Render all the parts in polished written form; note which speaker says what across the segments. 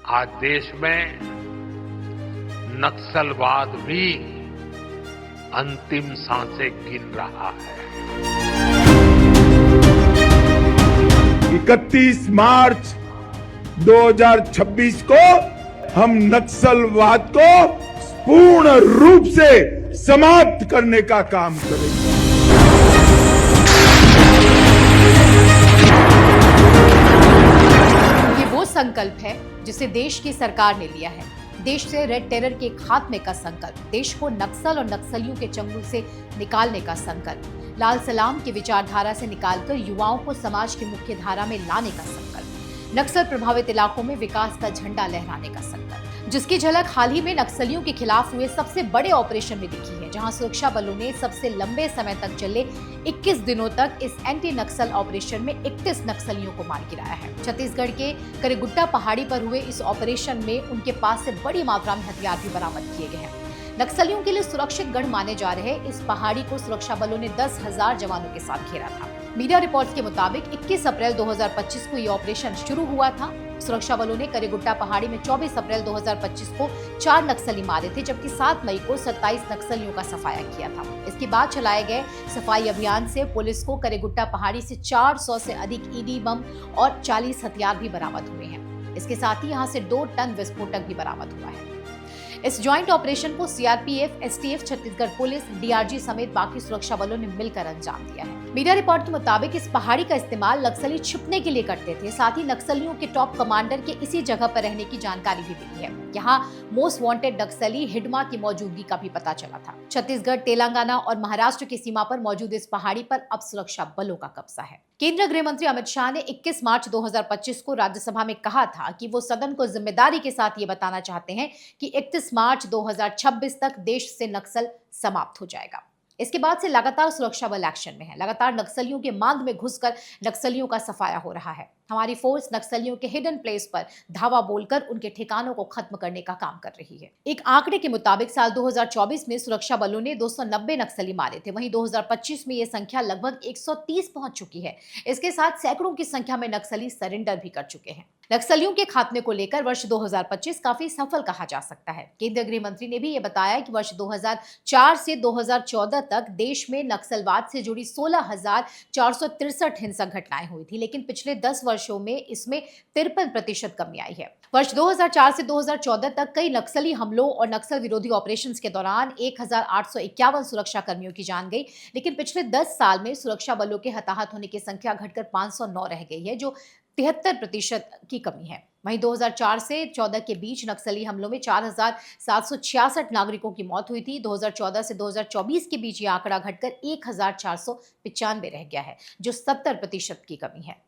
Speaker 1: आज देश में नक्सलवाद भी अंतिम सांसें गिन रहा है।
Speaker 2: 31 मार्च 2026 को हम नक्सलवाद को पूर्ण रूप से समाप्त करने का काम करेंगे।
Speaker 3: ये वो संकल्प है जिसे देश की सरकार ने लिया है। देश से रेड टेरर के खात्मे का संकल्प, देश को नक्सल और नक्सलियों के चंगुल से निकालने का संकल्प, लाल सलाम की विचारधारा से निकालकर युवाओं को समाज की मुख्य धारा में लाने का संकल्प, नक्सल प्रभावित इलाकों में विकास का झंडा लहराने का संकल्प, जिसकी झलक हाल ही में नक्सलियों के खिलाफ हुए सबसे बड़े ऑपरेशन में दिखी है, जहां सुरक्षा बलों ने सबसे लंबे समय तक चले 21 दिनों तक इस एंटी नक्सल ऑपरेशन में 31 नक्सलियों को मार गिराया है। छत्तीसगढ़ के करेगुट्टा पहाड़ी पर हुए इस ऑपरेशन में उनके पास से बड़ी मात्रा में हथियार भी बरामद किए गए हैं। नक्सलियों के लिए सुरक्षित गढ़ माने जा रहे इस पहाड़ी को सुरक्षा बलों ने 10,000 जवानों के साथ घेरा था। मीडिया रिपोर्ट्स के मुताबिक 21 अप्रैल 2025 को ये ऑपरेशन शुरू हुआ था। सुरक्षा बलों ने करेगुट्टा पहाड़ी में 24 अप्रैल 2025 को 4 नक्सली मारे थे, जबकि 7 मई को 27 नक्सलियों का सफाया किया था। इसके बाद चलाए गए सफाई अभियान से पुलिस को करेगुट्टा पहाड़ी से 400 से अधिक ईडी बम और 40 हथियार भी बरामद हुए हैं। इसके साथ ही यहाँ से 2 टन विस्फोटक भी बरामद हुआ है। इस ज्वाइंट ऑपरेशन को CRPF, STF, Chhattisgarh police, DRG समेत बाकी सुरक्षा बलों ने मिलकर अंजाम दिया है। मीडिया रिपोर्ट के मुताबिक इस पहाड़ी का इस्तेमाल नक्सली छुपने के लिए करते थे। साथ ही नक्सलियों के टॉप कमांडर के इसी जगह पर रहने की जानकारी भी मिली है। यहाँ मोस्ट वांटेड नक्सली हिडमा की मौजूदगी का भी पता चला था। छत्तीसगढ़, तेलंगाना और महाराष्ट्र की सीमा पर मौजूद इस पहाड़ी पर अब सुरक्षा बलों का कब्जा है। केंद्रीय गृह मंत्री अमित शाह ने 21 मार्च 2025 को राज्यसभा में कहा था कि वो सदन को जिम्मेदारी के साथ ये बताना चाहते हैं कि 31 मार्च 2026 तक देश से नक्सल समाप्त हो जाएगा। इसके बाद से लगातार सुरक्षा बल एक्शन में है। लगातार नक्सलियों के मांग में घुसकर नक्सलियों का सफाया हो रहा है। हमारी फोर्स नक्सलियों के हिडन प्लेस पर धावा बोलकर उनके ठिकानों को खत्म करने का काम कर रही है। एक आंकड़े के मुताबिक साल 2024 में सुरक्षा बलों ने 290 नक्सली मारे थे। वहीं 2025 में यह संख्या लगभग 130 पहुंच चुकी है। इसके साथ सैकड़ों की संख्या में नक्सली सरेंडर भी कर चुके हैं। नक्सलियों के खात्मे को लेकर वर्ष 2025 काफी सफल कहा जा सकता है। केंद्रीय गृह मंत्री ने भी ये बताया कि वर्ष 2004 से 2014 तक देश में नक्सलवाद से जुड़ी 16,463 हिंसक घटनाएं हुई थी, लेकिन पिछले 10 वर्षों में इसमें 53% कमी आई है। वर्ष 2004 से 2014 तक कई नक्सली हमलों और नक्सल विरोधी ऑपरेशंस के दौरान 1,851 सुरक्षा कर्मियों की जान गई, लेकिन पिछले 10 साल में सुरक्षा बलों के हताहत होने की संख्या घटकर 509 रह गई है, जो 73% की कमी है। वहीं 2004 से 14 के बीच नक्सली हमलों में 4,766 नागरिकों की मौत हुई थी। 2014 से 2024 के बीच ये आंकड़ा घटकर 1,495 रह गया है, जो 70% की कमी है।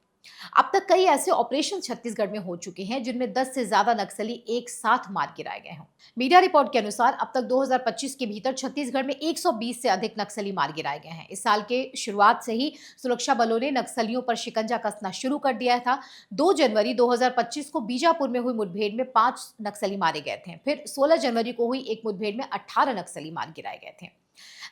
Speaker 3: अब तक कई ऐसे ऑपरेशन छत्तीसगढ़ में हो चुके हैं जिनमें 10 से ज्यादा नक्सली एक साथ मार गिराए गए हों। मीडिया रिपोर्ट के अनुसार अब तक 2025 के भीतर छत्तीसगढ़ में 120 से अधिक नक्सली मार गिराए गए हैं। इस साल के शुरुआत से ही सुरक्षा बलों ने नक्सलियों पर शिकंजा कसना शुरू कर दिया था। 2 जनवरी 2025 को बीजापुर में हुई मुठभेड़ में 5 नक्सली मारे गए थे। फिर 16 जनवरी को हुई एक मुठभेड़ में 18 नक्सली मार गिराए गए थे।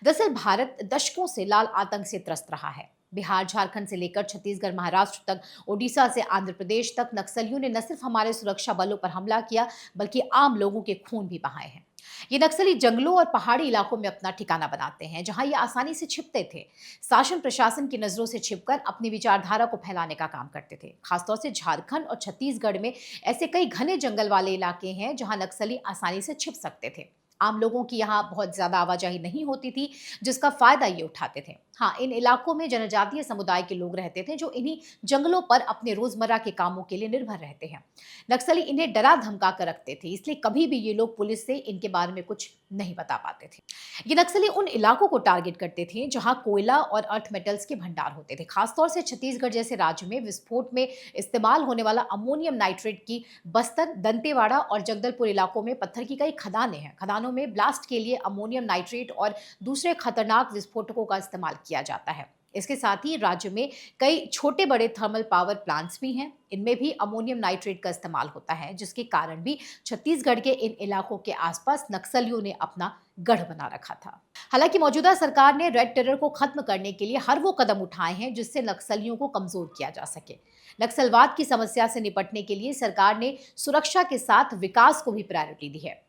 Speaker 3: दरअसल भारत दशकों से लाल आतंक से त्रस्त रहा है। बिहार, झारखंड से लेकर छत्तीसगढ़, महाराष्ट्र तक, ओडिशा से आंध्र प्रदेश तक नक्सलियों ने न सिर्फ हमारे सुरक्षा बलों पर हमला किया, बल्कि आम लोगों के खून भी बहाए हैं। ये नक्सली जंगलों और पहाड़ी इलाकों में अपना ठिकाना बनाते हैं, जहां ये आसानी से छिपते थे। शासन प्रशासन की नजरों से छिपकर अपनी विचारधारा को फैलाने का काम करते थे। खासतौर से झारखंड और छत्तीसगढ़ में ऐसे कई घने जंगल वाले इलाके हैं जहां नक्सली आसानी से छिप सकते थे। आम लोगों की यहाँ बहुत ज्यादा आवाजाही नहीं होती थी, जिसका फायदा ये उठाते थे। हाँ, इन इलाकों में जनजातीय समुदाय के लोग रहते थे, जो इन्हीं जंगलों पर अपने रोजमर्रा के कामों के लिए निर्भर रहते हैं। नक्सली इन्हें डरा धमका कर रखते थे, इसलिए कभी भी ये लोग पुलिस से इनके बारे में कुछ नहीं बता पाते थे। ये नक्सली उन इलाकों को टारगेट करते थे जहां कोयला और अर्थ मेटल्स के भंडार होते थे। खासतौर से छत्तीसगढ़ जैसे राज्य में विस्फोट में इस्तेमाल होने वाला अमोनियम नाइट्रेट की बस्तर, दंतेवाड़ा और जगदलपुर इलाकों में पत्थर की कई खदानें हैं। खदानों में ब्लास्ट के लिए अमोनियम नाइट्रेट और दूसरे खतरनाक विस्फोटकों का इस्तेमाल किया जाता है। इसके साथ ही राज्य में कई छोटे बड़े थर्मल पावर प्लांट्स भी हैं। इनमें भी अमोनियम नाइट्रेट का इस्तेमाल होता है, जिसके कारण भी छत्तीसगढ़ के इन इलाकों के आसपास नक्सलियों ने अपना गढ़ बना रखा था। हालांकि मौजूदा सरकार ने रेड टेरर को खत्म करने के लिए हर वो कदम उठाए हैं जिससे नक्सलियों को कमजोर किया जा सके। नक्सलवाद की समस्या से निपटने के लिए सरकार ने सुरक्षा के साथ विकास को भी प्रायोरिटी दी है।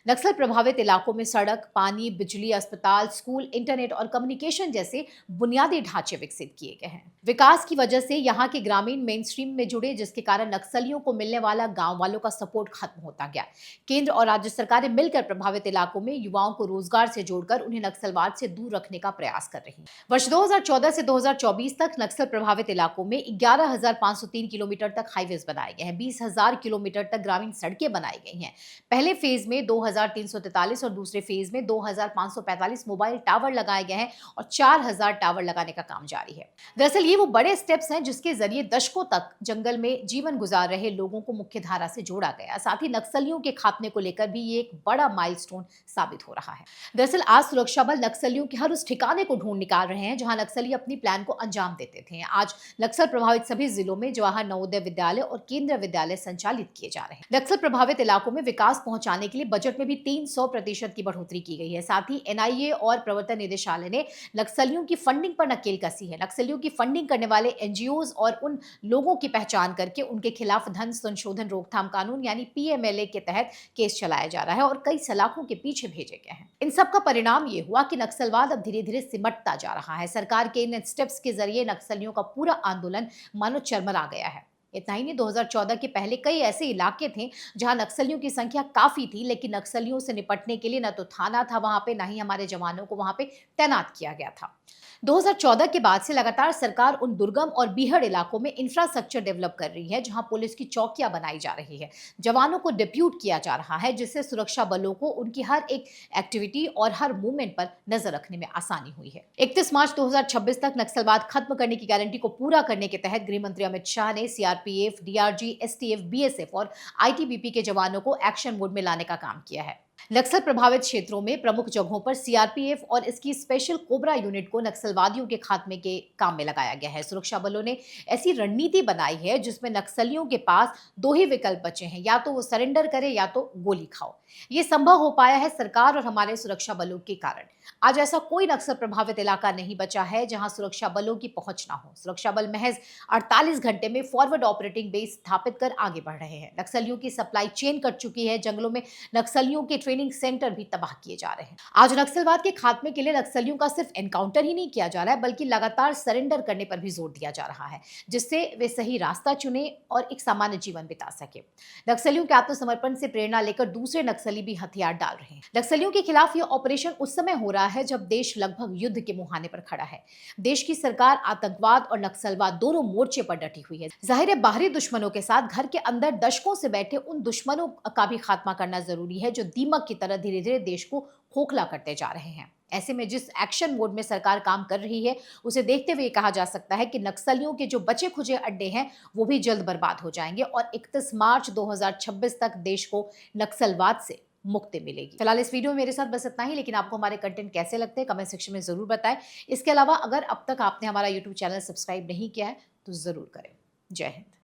Speaker 3: नक्सल प्रभावित इलाकों में सड़क, पानी, बिजली, अस्पताल, स्कूल, इंटरनेट और कम्युनिकेशन जैसे बुनियादी ढांचे विकसित किए गए हैं। विकास की वजह से यहाँ के ग्रामीण मेन स्ट्रीम में जुड़े, जिसके कारण नक्सलियों को मिलने वाला गांव वालों का सपोर्ट खत्म होता गया। केंद्र और राज्य सरकारें मिलकर प्रभावित इलाकों में युवाओं को रोजगार से जोड़कर उन्हें नक्सलवाद से दूर रखने का प्रयास कर रही है। वर्ष 2014 से 2024 तक नक्सल प्रभावित इलाकों में 11,503 किलोमीटर तक हाईवेज बनाए गए हैं, 20,000 किलोमीटर तक ग्रामीण सड़कें बनाई गई हैं। पहले फेज में 2,343 और दूसरे फेज में 2,545 मोबाइल टावर लगाए गए हैं और 4,000 टावर लगाने का काम जारी है। दरअसल ये वो बड़े स्टेप्स हैं जिसके जरिए दशकों तक जंगल में जीवन गुजार रहे लोगों को मुख्य धारा से जोड़ा गया। साथ ही नक्सलियों के खात्मे को लेकर भी ये एक बड़ा माइलस्टोन साबित हो रहा है। दरअसल आज सुरक्षा बल नक्सलियों के हर उस ठिकाने को ढूंढ निकाल रहे हैं जहां नक्सली अपनी प्लान को अंजाम देते थे। आज नक्सल प्रभावित सभी जिलों में जवाहर नवोदय विद्यालय और केंद्रीय विद्यालय संचालित किए जा रहे हैं। नक्सल प्रभावित इलाकों में विकास पहुंचाने के लिए बजट में भी 300% की बढ़ोतरी की गई है। साथ ही एनआईए और प्रवर्तन निदेशालय ने नक्सलियों की फंडिंग पर नकेल कसी है। नक्सलियों की फंडिंग करने वाले एनजीओज और उन लोगों की पहचान करके उनके खिलाफ धन संशोधन रोकथाम कानून यानी पीएमएलए के तहत केस चलाया जा रहा है और कई सलाखों के पीछे भेजे गए हैं। इन सब का परिणाम ये हुआ कि नक्सलवाद अब धीरे धीरे सिमटता जा रहा है। सरकार के इन स्टेप्स के जरिए नक्सलियों का पूरा आंदोलन मानो चरमरा गया है। इतना ही नहीं, 2014 के पहले कई ऐसे इलाके थे जहां नक्सलियों की संख्या काफी थी, लेकिन नक्सलियों से निपटने के लिए न तो थाना था वहां पे, ना ही हमारे जवानों को वहां पे तैनात किया गया था। 2014 के बाद से लगातार सरकार उन दुर्गम और बीहड़ इलाकों में इंफ्रास्ट्रक्चर डेवलप कर रही है जहां पुलिस की चौकियां बनाई जा रही है, जवानों को डिप्यूट किया जा रहा है, जिससे सुरक्षा बलों को उनकी हर एक एक्टिविटी और हर मूवमेंट पर नजर रखने में आसानी हुई है। 31 मार्च 2026 तक नक्सलवाद खत्म करने की गारंटी को पूरा करने के तहत गृह मंत्री अमित शाह ने सीआरपीएफ, डीआरजी, एसटीएफ, बीएसएफ और आईटीबीपी के जवानों को एक्शन मोड में लाने का काम किया है। नक्सल प्रभावित क्षेत्रों में प्रमुख जगहों पर सीआरपीएफ और इसकी स्पेशल कोबरा यूनिट को नक्सलवादियों के खात्मे के काम में लगाया गया है। सुरक्षा बलों ने ऐसी रणनीति बनाई है जिसमें नक्सलियों के पास दो ही विकल्प बचे हैं, या तो वो सरेंडर करे या तो गोली खाओ। ये संभव हो पाया है सरकार और हमारे सुरक्षा बलों के कारण। आज ऐसा कोई नक्सल प्रभावित इलाका नहीं बचा है जहां सुरक्षा बलों की पहुंच ना हो। सुरक्षा बल महज 48 घंटे में फॉरवर्ड ऑपरेटिंग बेस स्थापित कर आगे बढ़ रहे हैं। नक्सलियों की सप्लाई चेन कट चुकी है। जंगलों में नक्सलियों के ट्रेनिंग सेंटर भी तबाह किए जा रहे हैं। आज नक्सलवाद के खात्मे के लिए नक्सलियों का सिर्फ एनकाउंटर ही नहीं किया जा रहा है, बल्कि लगातार सरेंडर करने पर भी जोर दिया जा रहा है, जिससे वे सही रास्ता चुने और एक सामान्य जीवन बिता सके। नक्सलियों के आत्मसमर्पण से प्रेरणा लेकर दूसरे नक्सली भी हथियार डाल रहे हैं। नक्सलियों के खिलाफ यह ऑपरेशन उस समय हो रहा है जब देश लगभग युद्ध के मुहाने पर खड़ा है। देश की सरकार आतंकवाद और नक्सलवाद दोनों मोर्चे पर डटी हुई है। जाहिर है, बाहरी दुश्मनों के साथ घर के अंदर दशकों से बैठे उन दुश्मनों का भी खात्मा करना जरूरी है जो दीमक की तरह धीरे धीरे देश को खोखला करते जा रहे हैं। ऐसे में जिस एक्शन मोड में सरकार काम कर रही है, उसे देखते हुए कहा जा सकता है कि नक्सलियों के जो बचे खुचे अड्डे हैं वो भी जल्द बर्बाद हो जाएंगे और 31 मार्च 2026 तक देश को नक्सलवाद से मुक्ति मिलेगी। फिलहाल इस वीडियो में मेरे साथ बस इतना ही, लेकिन आपको हमारे कंटेंट कैसे लगते हैं कमेंट सेक्शन में जरूर बताएं। इसके अलावा अगर अब तक आपने हमारा यूट्यूब चैनल सब्सक्राइब नहीं किया है तो जरूर करें। जय हिंद।